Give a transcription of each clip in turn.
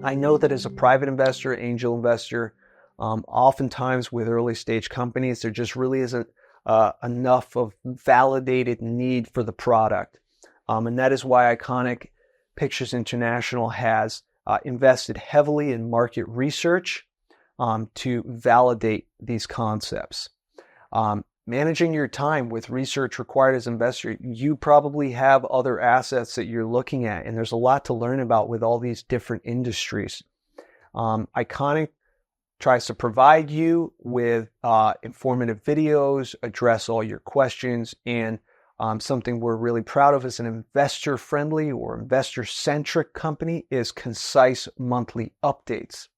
I know that as a private investor, angel investor, oftentimes with early stage companies, there just really isn't enough of validated need for the product. And that is why Iconic Pictures International has invested heavily in market research to validate these concepts. Managing your time with research required as an investor, you probably have other assets that you're looking at, and there's a lot to learn about with all these different industries. Iconic tries to provide you with informative videos, address all your questions, and something we're really proud of as an investor-friendly or investor-centric company is concise monthly updates.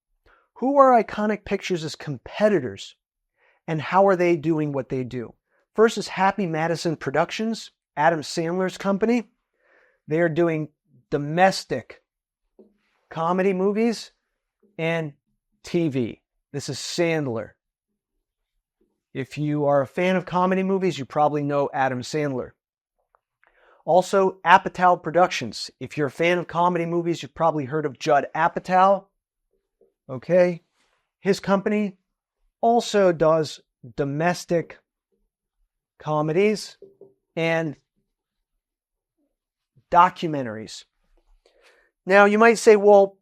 Who are Iconic Pictures' competitors, and how are they doing what they do? First is Happy Madison Productions, Adam Sandler's company. They are doing domestic comedy movies and TV. This is Sandler. If you are a fan of comedy movies, you probably know Adam Sandler. Also, Apatow Productions. If you're a fan of comedy movies, you've probably heard of Judd Apatow. Okay. His company also does domestic comedies and documentaries. Now, you might say, well,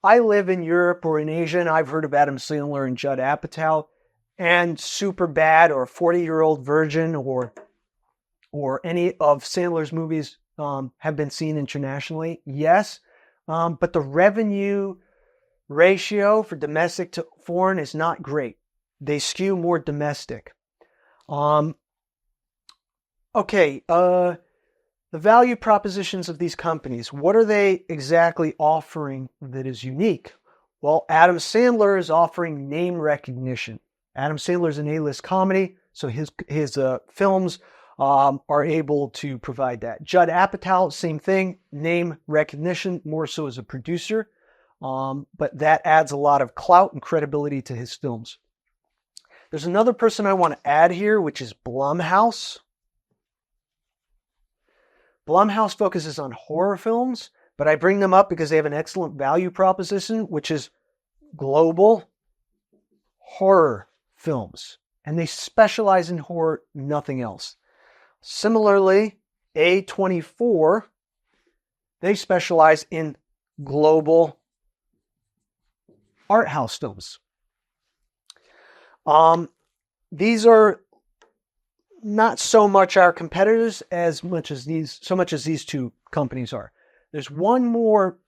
I live in Europe or in Asia, and I've heard of Adam Sandler and Judd Apatow, and Superbad or 40-Year-Old Virgin or any of Sandler's movies have been seen internationally. Yes, but the revenue ratio for domestic to foreign is not great. They skew more domestic. The value propositions of these companies, what are they exactly offering that is unique? Well, Adam Sandler is offering name recognition. Adam Sandler is an A-list comedy, so his films are able to provide that. Judd Apatow, same thing, name recognition, more so as a producer, but that adds a lot of clout and credibility to his films. There's another person I want to add here, which is Blumhouse. Blumhouse focuses on horror films, but I bring them up because they have an excellent value proposition, which is global horror films. And they specialize in horror, nothing else. Similarly, A24, they specialize in global art house films. These are not so much our competitors so much as these two companies are. There's one more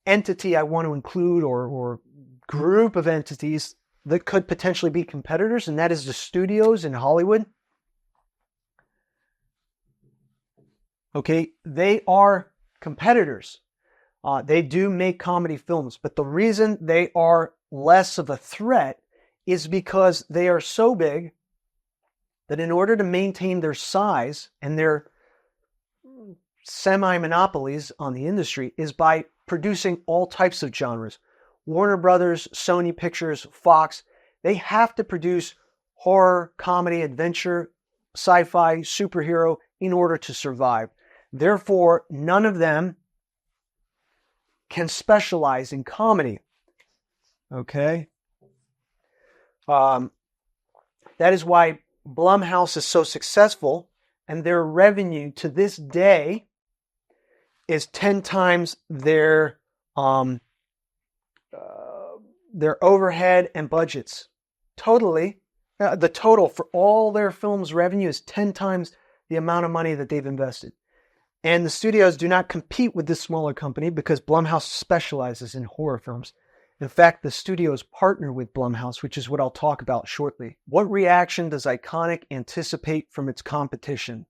entity I want to include or group of entities that could potentially be competitors, and that is the studios in Hollywood. Okay, they are competitors. They do make comedy films, but the reason they are less of a threat is because they are so big that in order to maintain their size and their semi-monopolies on the industry is by producing all types of genres. Warner Brothers, Sony Pictures, Fox, they have to produce horror, comedy, adventure, sci-fi, superhero in order to survive. Therefore, none of them can specialize in comedy. Okay? That is why Blumhouse is so successful, and their revenue to this day is 10 times their overhead and budgets. Totally, the total for all their films' revenue is 10 times the amount of money that they've invested. And the studios do not compete with this smaller company because Blumhouse specializes in horror films. In fact, the studios partner with Blumhouse, which is what I'll talk about shortly. What reaction does Iconic anticipate from its competition?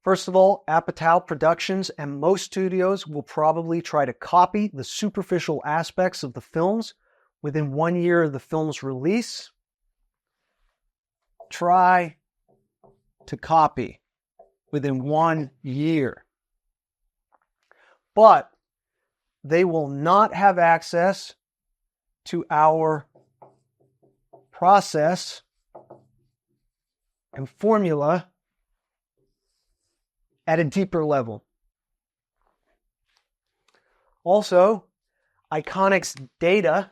First of all, Apatow Productions and most studios will probably try to copy the superficial aspects of the films within 1 year of the film's release. Try to copy within 1 year. But they will not have access to our process and formula at a deeper level. Also, Iconic's data,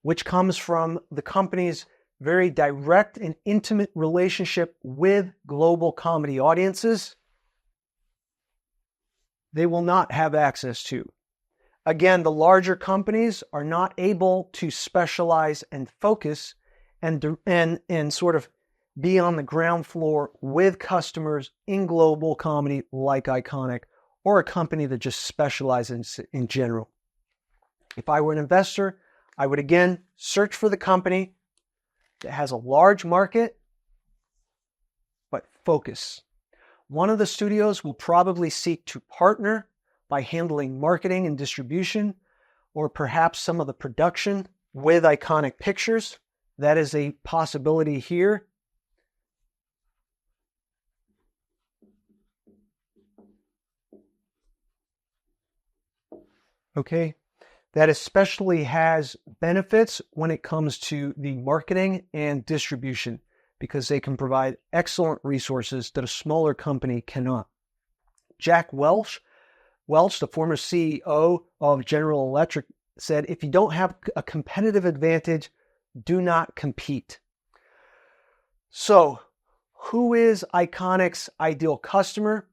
which comes from the company's very direct and intimate relationship with global comedy audiences, they will not have access to. Again, the larger companies are not able to specialize and focus and sort of be on the ground floor with customers in global comedy like Iconic, or a company that just specializes in general. If I were an investor, I would again search for the company that has a large market, but focus. One of the studios will probably seek to partner by handling marketing and distribution, or perhaps some of the production with Iconic Pictures. That is a possibility here. Okay, that especially has benefits when it comes to the marketing and distribution, because they can provide excellent resources that a smaller company cannot. Jack Welch, the former CEO of General Electric, said, if you don't have a competitive advantage, do not compete. So, who is Iconic's ideal customer?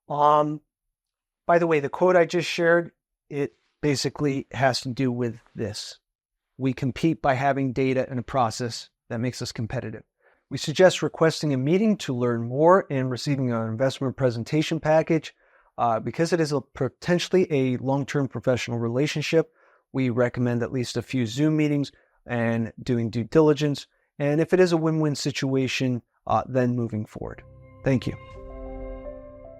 By the way, the quote I just shared, it basically has to do with this. We compete by having data and a process that makes us competitive. We suggest requesting a meeting to learn more and receiving our investment presentation package. Because it is potentially a long-term professional relationship, we recommend at least a few Zoom meetings and doing due diligence. And if it is a win-win situation, then moving forward. Thank you.